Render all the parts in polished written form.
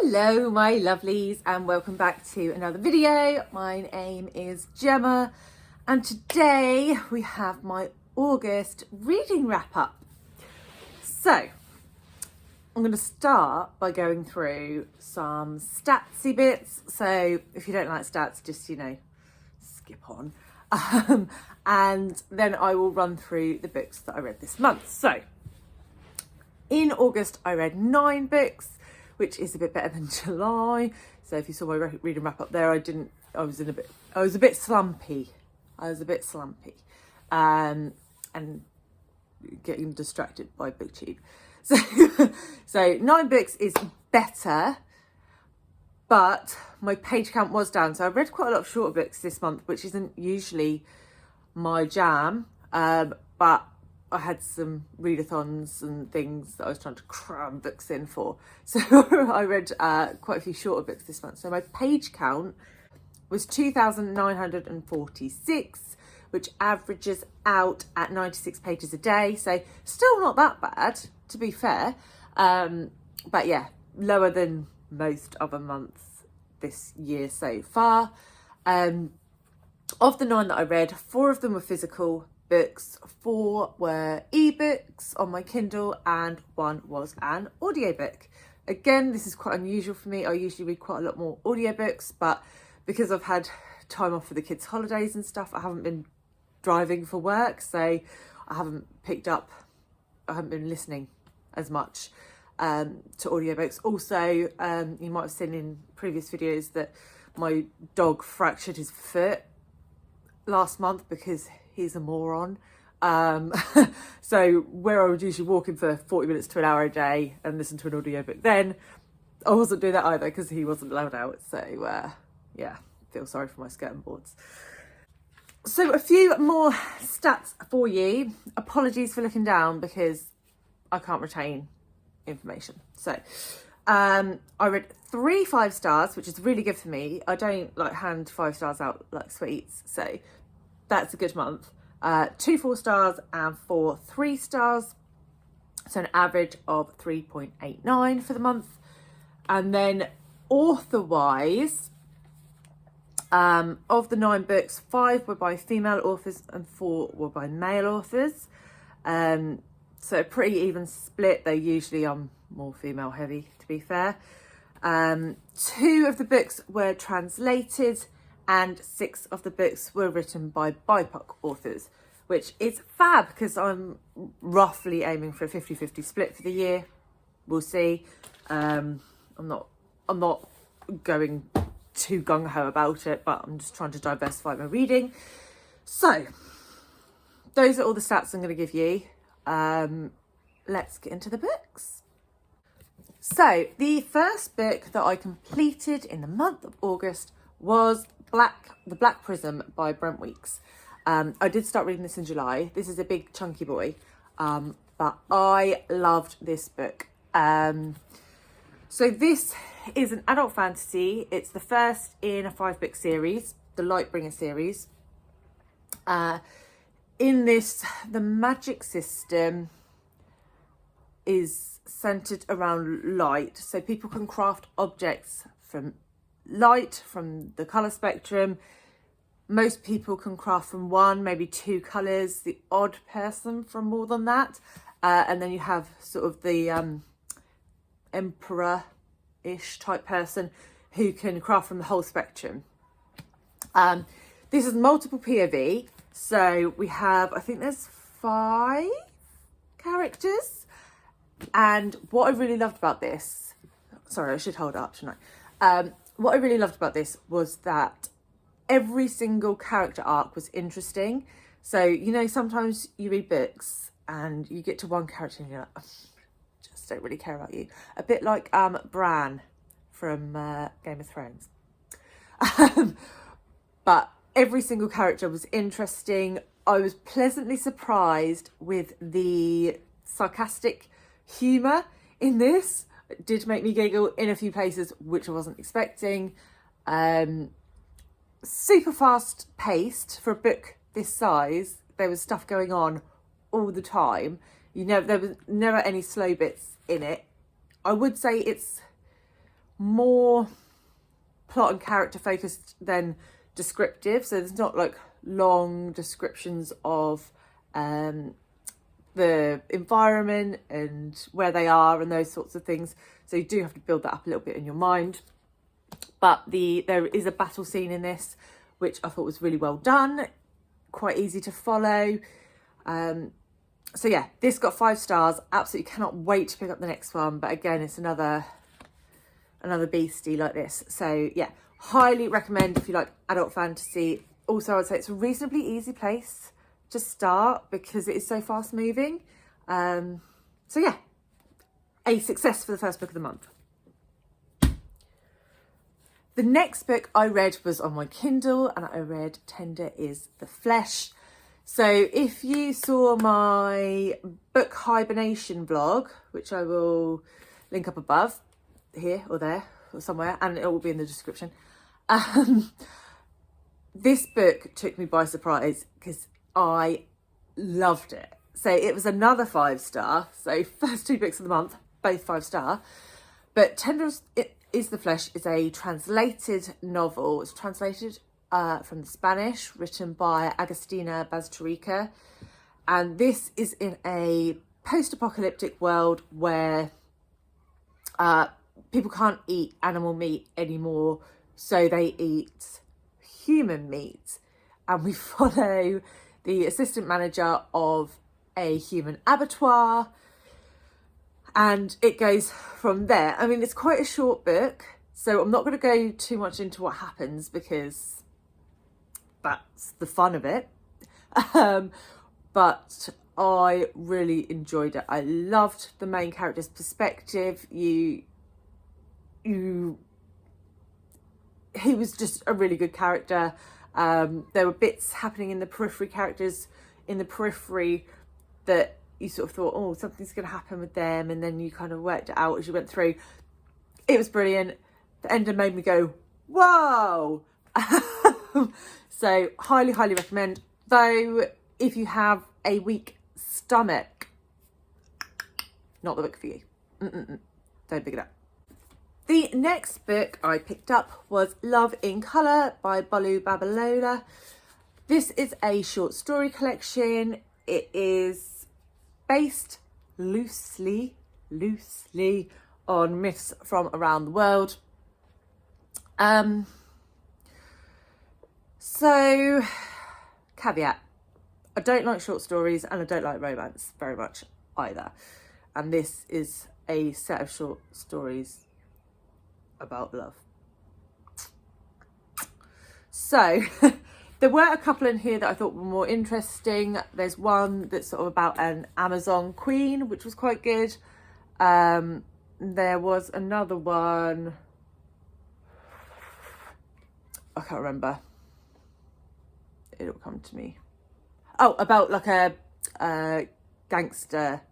Hello my lovelies and welcome back to another video. My name is Gemma and today we have my August reading wrap up. So I'm going to start by going through some statsy bits. So if you don't like stats, just, skip on. And then I will run through the books that I read this month. So in August, I read 9 books, which is a bit better than July. So if you saw my reading wrap up there, I was a bit slumpy. And getting distracted by BookTube. So 9 books is better, but my page count was down. So I read quite a lot of shorter books this month, which isn't usually my jam. But I had some readathons and things that I was trying to cram books in for. So I read quite a few shorter books this month. So my page count was 2,946, which averages out at 96 pages a day. So still not that bad, to be fair. But yeah, lower than most other months this year so far. Of the 9 that I read, 4 of them were physical books, 4 were ebooks on my Kindle, and 1 was an audiobook. Again, this is quite unusual for me. I usually read quite a lot more audiobooks, but because I've had time off for the kids' holidays and stuff, I haven't been driving for work, so I haven't been listening as much to audiobooks. Also, you might have seen in previous videos that my dog fractured his foot last month because he's a moron. So where I would usually walk him for 40 minutes to an hour a day and listen to an audiobook, then I wasn't doing that either because he wasn't allowed out. So yeah, feel sorry for my skirting boards. So a few more stats for you. Apologies for looking down because I can't retain information. So I read 3 5-stars, which is really good for me. I don't hand 5 stars out like sweets, so that's a good month. 2 4-stars and 4 3-stars, so an average of 3.89 for the month. And then author-wise, of the 9 books, 5 were by female authors and 4 were by male authors. So a pretty even split. They usually are more female heavy, to be fair. 2 of the books were translated and 6 of the books were written by BIPOC authors, which is fab because I'm roughly aiming for a 50-50 split for the year. We'll see. I'm not going too gung-ho about it, but I'm just trying to diversify my reading. So those are all the stats I'm going to give you. Let's get into the books. So the first book that I completed in the month of August was The Black Prism by Brent. I did start reading this in July. This is a big chunky boy, but I loved this book. So this is an adult fantasy. It's the first in a 5-book series, the Lightbringer series. In this, the magic system is centered around light. So people can craft objects from light, from the color spectrum. Most people can craft from 1, maybe 2 colors, the odd person from more than that. And then you have sort of the emperor-ish type person who can craft from the whole spectrum. This is multiple POV. So we have, I think there's 5 characters. And what I really loved about this, sorry, I should hold it up, shouldn't I? What I really loved about this was that every single character arc was interesting. So, sometimes you read books and you get to one character and you're like, I just don't really care about you. A bit like Bran from Game of Thrones. But every single character was interesting. I was pleasantly surprised with the sarcastic humour in this. It did make me giggle in a few places, which I wasn't expecting. Super fast paced for a book this size. There was stuff going on all the time. There was never any slow bits in it. I would say it's more plot and character focused than descriptive. So there's not like long descriptions of the environment and where they are and those sorts of things. So you do have to build that up a little bit in your mind. But there is a battle scene in this, which I thought was really well done, quite easy to follow. So yeah, this got 5 stars. Absolutely cannot wait to pick up the next one. But again, it's another beastie like this. So yeah, highly recommend if you like adult fantasy. Also, I'd say it's a reasonably easy place to start because it is so fast moving. So yeah, a success for the first book of the month. The next book I read was on my Kindle, and I read Tender is the Flesh. So if you saw my book hibernation vlog, which I will link up above, here or there or somewhere, and it will be in the description, this book took me by surprise because I loved it. So it was another 5-star. So first 2 books of the month, both 5-star. But Tender is the Flesh is a translated novel. It's translated from the Spanish, written by Agustina Bazterrica. And this is in a post-apocalyptic world where people can't eat animal meat anymore, so they eat human meat. And we follow the assistant manager of a human abattoir, and it goes from there. I mean, it's quite a short book, so I'm not going to go too much into what happens because that's the fun of it. But I really enjoyed it. I loved the main character's perspective. He was just a really good character. There were bits happening in the periphery characters in the periphery that you sort of thought, oh, something's going to happen with them, and then you kind of worked it out as you went through. It was brilliant. The ending made me go, whoa! So highly, highly recommend. Though, if you have a weak stomach, not the book for you. Don't pick it up. The next book I picked up was Love in Colour by Bolu Babalola. This is a short story collection. It is based loosely on myths from around the world. So, caveat, I don't like short stories and I don't like romance very much either. And this is a set of short stories about love. So there were a couple in here that I thought were more interesting. There's one that's sort of about an Amazon queen, which was quite good. There was another one, I can't remember, it'll come to me. Oh, about like a gangster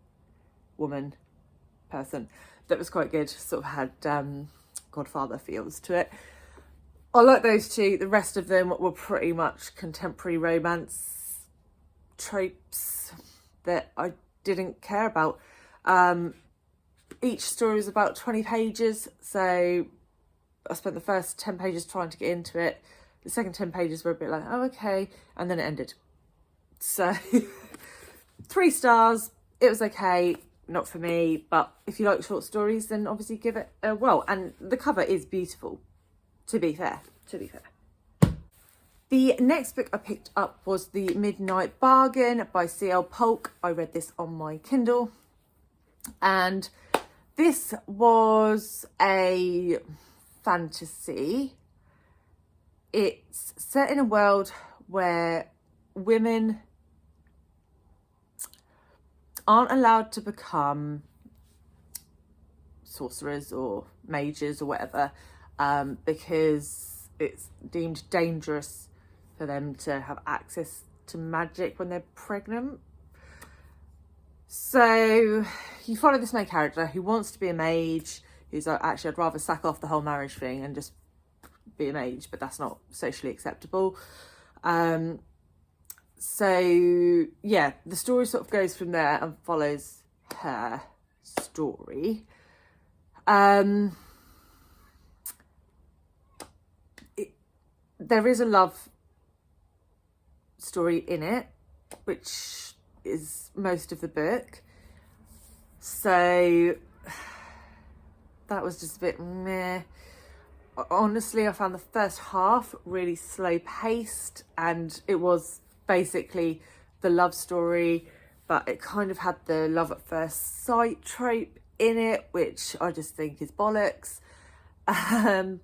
woman person that was quite good, sort of had Godfather feels to it. I like those two. The rest of them were pretty much contemporary romance tropes that I didn't care about. Each story was about 20 pages, so I spent the first 10 pages trying to get into it. The second 10 pages were a bit like, oh, okay, and then it ended. So 3 stars, it was okay, not for me, but if you like short stories, then obviously give it a whirl. And the cover is beautiful, to be fair. The next book I picked up was The Midnight Bargain by C.L. Polk. I read this on my Kindle, and this was a fantasy. It's set in a world where women aren't allowed to become sorcerers or mages or whatever, because it's deemed dangerous for them to have access to magic when they're pregnant. So you follow this main character who wants to be a mage, who's like, actually, I'd rather sack off the whole marriage thing and just be a mage, but that's not socially acceptable. So yeah, the story sort of goes from there and follows her story. there is a love story in it, which is most of the book. So that was just a bit meh. Honestly, I found the first half really slow paced, and it was basically the love story, but it kind of had the love at first sight trope in it, which I just think is bollocks. The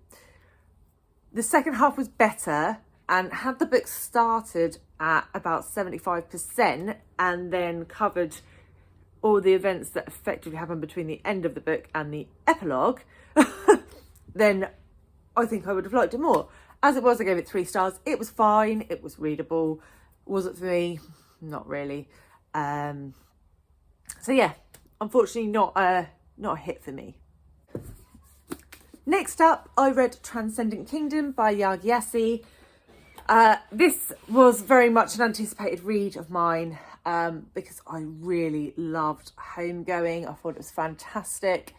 second half was better, and had the book started at about 75% and then covered all the events that effectively happened between the end of the book and the epilogue, then I think I would have liked it more. As it was, I gave it 3 stars. It was fine. It was readable. Was it for me? Not really. So yeah, unfortunately not a hit for me. Next up, I read Transcendent Kingdom by Gyasi. This was very much an anticipated read of mine because I really loved Homegoing. I thought it was fantastic.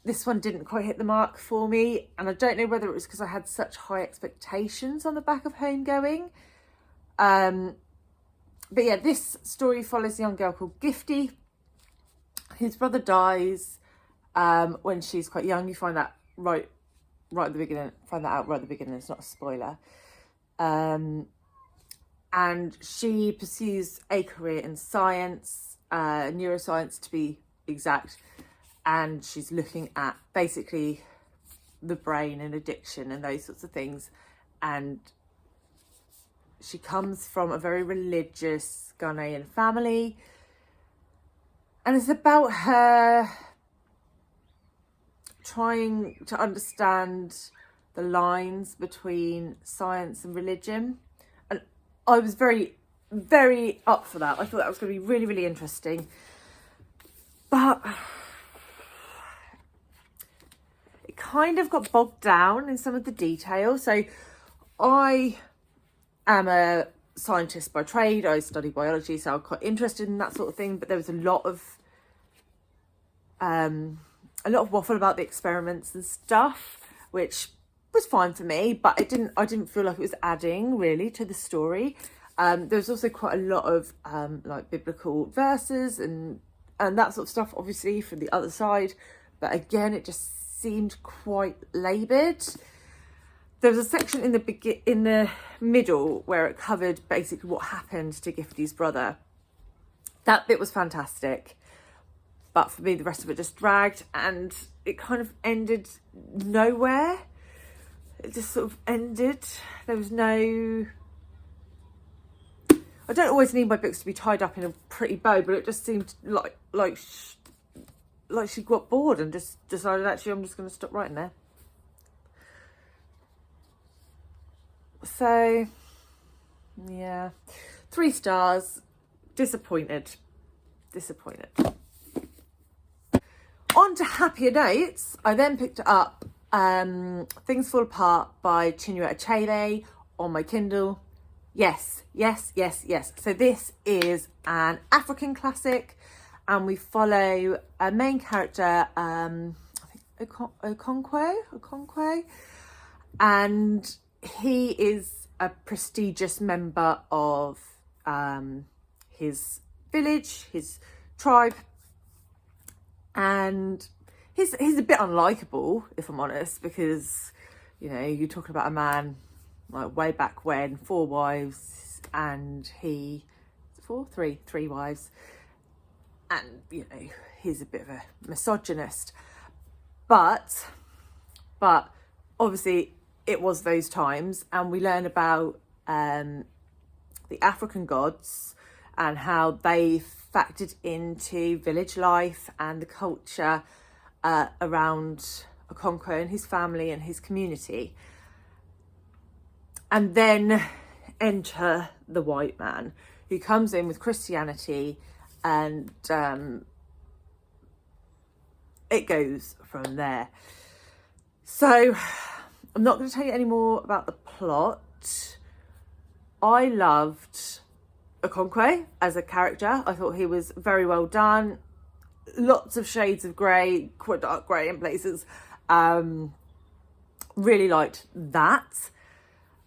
This one didn't quite hit the mark for me, and I don't know whether it was because I had such high expectations on the back of Homegoing. But yeah, this story follows a young girl called Gifty. His brother dies when she's quite young. You find that right at the beginning. Find that out right at the beginning. It's not a spoiler. And she pursues a career in science, neuroscience to be exact. And she's looking at basically the brain and addiction and those sorts of things. And she comes from a very religious Ghanaian family. And it's about her trying to understand the lines between science and religion. And I was very, very up for that. I thought that was going to be really, really interesting. But it kind of got bogged down in some of the details. So I am a scientist by trade. I study biology, so I'm quite interested in that sort of thing. But there was a lot of waffle about the experiments and stuff, which was fine for me, but I didn't feel like it was adding really to the story. There was also quite a lot of like biblical verses and that sort of stuff, obviously from the other side. But again, it just seemed quite laboured. There was a section in the middle where it covered basically what happened to Gifty's brother. That bit was fantastic. But for me, the rest of it just dragged, and it kind of ended nowhere. It just sort of ended. There was no... I don't always need my books to be tied up in a pretty bow, but it just seemed like she got bored and just decided, actually, I'm just going to stop writing there. So, yeah. 3 stars. Disappointed. On to happier notes, I then picked up Things Fall Apart by Chinua Achebe on my Kindle. Yes. So this is an African classic, and we follow a main character, I think Okonkwo, and he is a prestigious member of his village, his tribe. And he's a bit unlikable, if I'm honest, because, you know, you're talking about a man like way back when, 4 wives, and three wives, and, you know, he's a bit of a misogynist. But obviously it was those times, and we learn about the African gods and how they factored into village life and the culture around Okonkwo and his family and his community. And then enter the white man, who comes in with Christianity, and it goes from there. So I'm not going to tell you any more about the plot. I loved Okonkwo as a character. I thought he was very well done. Lots of shades of grey, quite dark grey in places. Really liked that.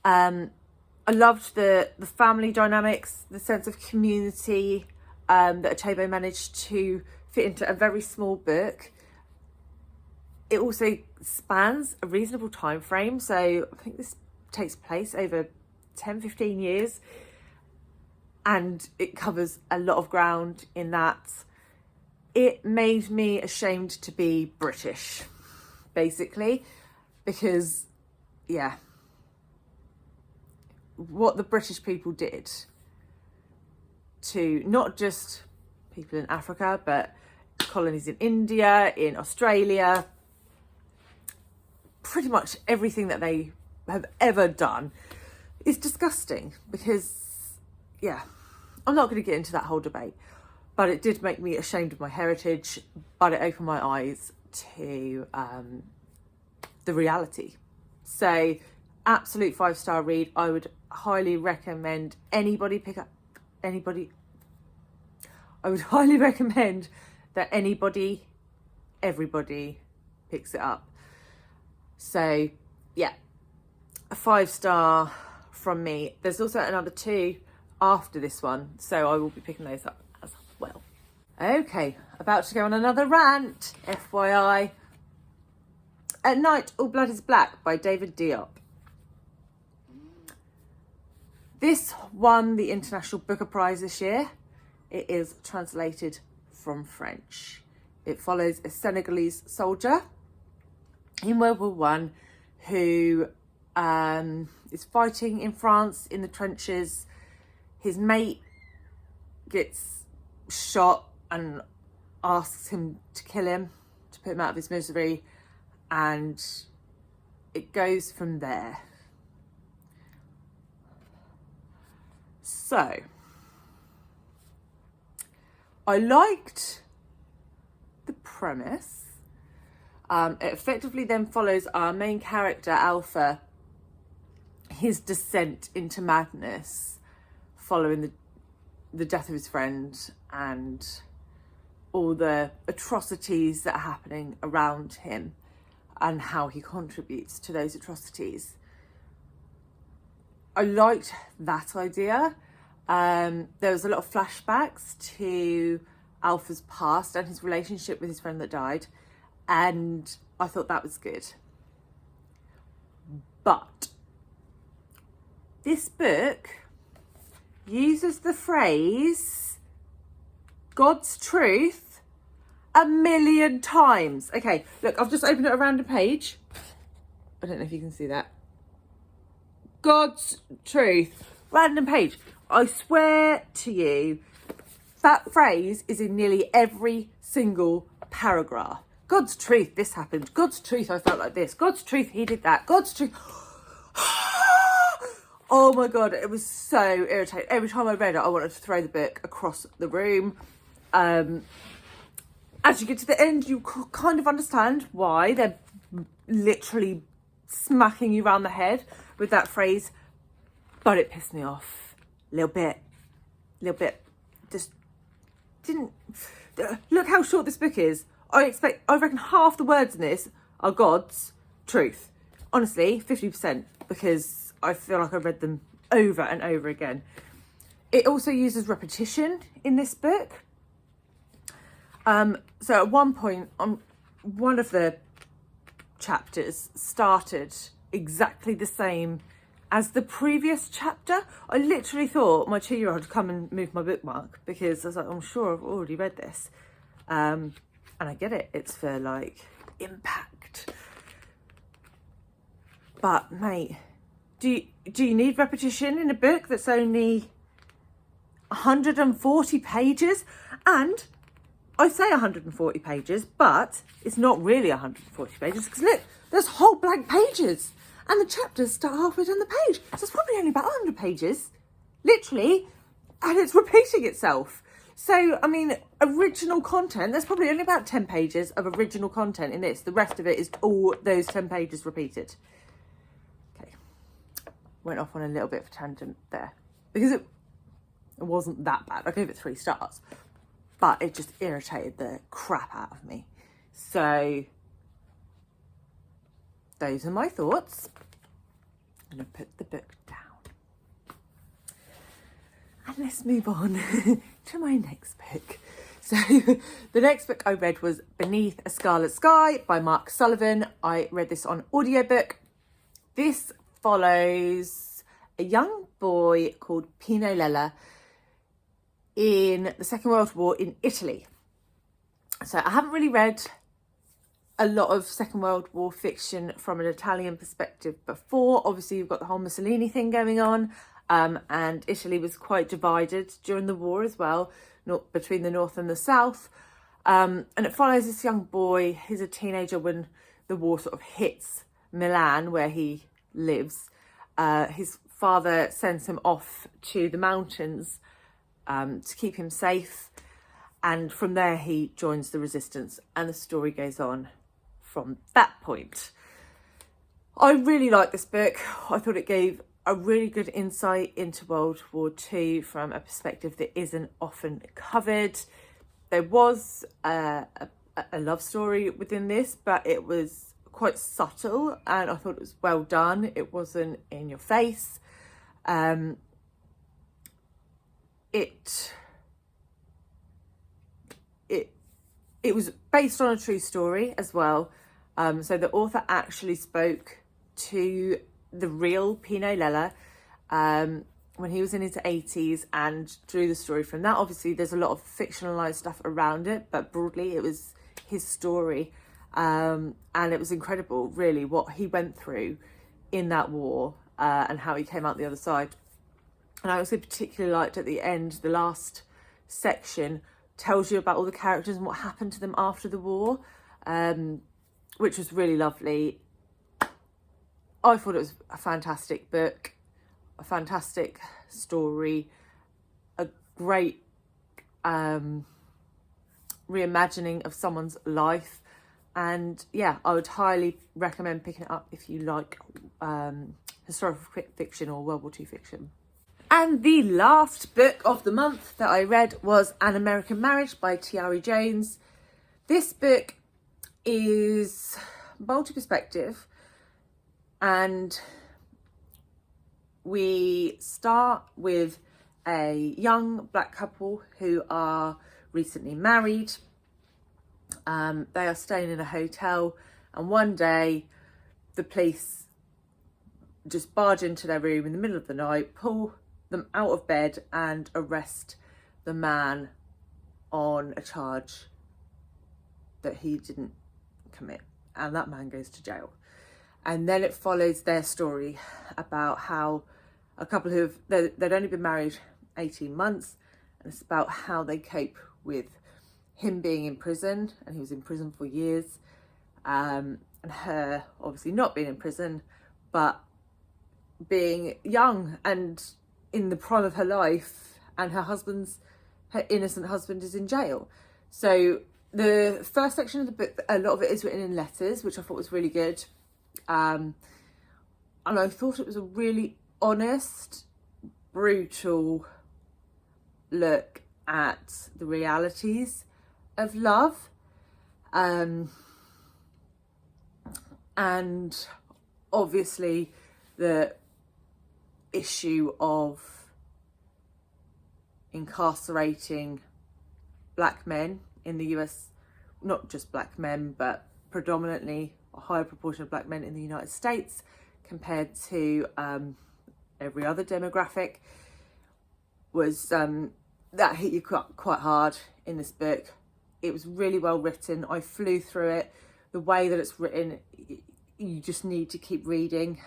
I loved the family dynamics, the sense of community that Achebe managed to fit into a very small book. It also spans a reasonable time frame, so I think this takes place over 10-15 years, and it covers a lot of ground in that. It made me ashamed to be British, basically, because, yeah, what the British people did to not just people in Africa, but colonies in India, in Australia, pretty much everything that they have ever done is disgusting. Because, yeah, I'm not going to get into that whole debate, but it did make me ashamed of my heritage, but it opened my eyes to the reality. So, absolute 5-star read. I would highly recommend anybody pick up anybody. I would highly recommend that everybody picks it up. So, yeah, a 5-star from me. There's also another 2 after this one, so I will be picking those up as well. Okay, about to go on another rant, FYI. At Night, All Blood is Black by David Diop. This won the International Booker Prize this year. It is translated from French. It follows a Senegalese soldier in World War One who is fighting in France in the trenches. His mate gets shot and asks him to kill him, to put him out of his misery, and it goes from there. So, I liked the premise. It effectively then follows our main character, Alpha, his descent into madness following the death of his friend and all the atrocities that are happening around him and how he contributes to those atrocities. I liked that idea. There was a lot of flashbacks to Alpha's past and his relationship with his friend that died, and I thought that was good. But this book uses the phrase God's truth a million times. Okay, look, I've just opened a random page. I don't know if you can see that. God's truth, random page. I swear to you, that phrase is in nearly every single paragraph. God's truth, this happened. God's truth, I felt like this. God's truth, he did that. God's truth. Oh my God, it was so irritating. Every time I read it, I wanted to throw the book across the room. As you get to the end, you kind of understand why they're literally smacking you around the head with that phrase, but it pissed me off a little bit. Just didn't. Look how short this book is. I reckon half the words in this are God's truth. Honestly, 50%, because I feel like I read them over and over again. It also uses repetition in this book. So at one point, one of the chapters started exactly the same as the previous chapter. I literally thought my 2-year-old would come and move my bookmark, because I was like, I'm sure I've already read this. And I get it, it's for like impact. But mate, do you need repetition in a book that's only 140 pages? And I say 140 pages, but it's not really 140 pages, because look, there's whole blank pages and the chapters start halfway down the page. So it's probably only about 100 pages, literally, and it's repeating itself. So, I mean, original content, there's probably only about 10 pages of original content in this. The rest of it is all those 10 pages repeated. Okay, went off on a little bit of a tangent there, because it wasn't that bad. I gave it 3 stars, but it just irritated the crap out of me. So those are my thoughts. I'm going to put the book down. And let's move on to my next book. So the next book I read was Beneath a Scarlet Sky by Mark Sullivan. I read this on audiobook. This follows a young boy called Pino Lella in the Second World War in Italy. So I haven't really read a lot of Second World War fiction from an Italian perspective before. Obviously, you've got the whole Mussolini thing going on, and Italy was quite divided during the war as well, not between the north and the south. And it follows this young boy. He's a teenager when the war sort of hits Milan, where he lives. His father sends him off to the mountains to keep him safe. And from there, he joins the resistance, and the story goes on from that point. I really like this book. I thought it gave a really good insight into World War II from a perspective that isn't often covered. There was a love story within this, but it was quite subtle, and I thought it was well done. It wasn't in your face. It was based on a true story as well. So the author actually spoke to the real Pino Lella when he was in his 80s and drew the story from that. Obviously, there's a lot of fictionalized stuff around it, but broadly it was his story. And it was incredible, really, what he went through in that war and how he came out the other side. And I also particularly liked at the end, the last section tells you about all the characters and what happened to them after the war, which was really lovely. I thought it was a fantastic book, a fantastic story, a great reimagining of someone's life. And yeah, I would highly recommend picking it up if you like historical fiction or World War II fiction. And the last book of the month that I read was An American Marriage by Tayari Jones. This book is multi-perspective, and we start with a young black couple who are recently married. They are staying in a hotel, and one day the police just barge into their room in the middle of the night, pull them out of bed and arrest the man on a charge that he didn't commit, and that man goes to jail. And then it follows their story about how a couple they'd only been married 18 months, and it's about how they cope with him being in prison, and he was in prison for years, and her obviously not being in prison but being young and in the prime of her life, and her innocent husband is in jail. So the first section of the book, a lot of it is written in letters, which I thought was really good. And I thought it was a really honest, brutal look at the realities of love. And obviously the issue of incarcerating black men in the US, not just black men, but predominantly a higher proportion of black men in the United States compared to every other demographic, was that hit you quite hard in this book. It was really well written. I flew through it. The way that it's written, you just need to keep reading.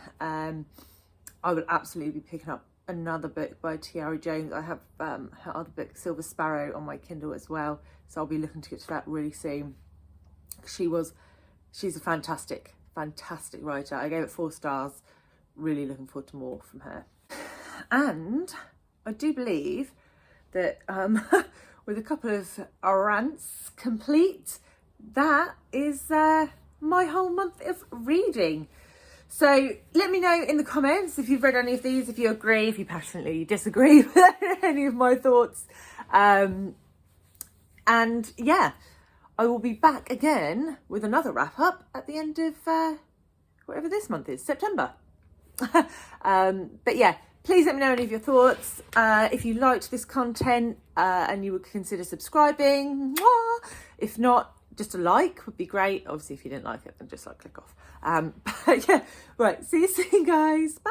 I would absolutely be picking up another book by Tayari Jones. I have her other book, Silver Sparrow, on my Kindle as well, so I'll be looking to get to that really soon. She's a fantastic writer. I gave it 4 stars. Really looking forward to more from her. And I do believe that with a couple of rants complete, that is my whole month of reading. So let me know in the comments if you've read any of these, if you agree, if you passionately disagree with any of my thoughts. And yeah, I will be back again with another wrap up at the end of whatever this month is, September. But yeah, please let me know any of your thoughts. If you liked this content and you would consider subscribing. If not, just a like would be great. Obviously, if you didn't like it, then just like click off. But yeah, right. See you soon, guys. Bye.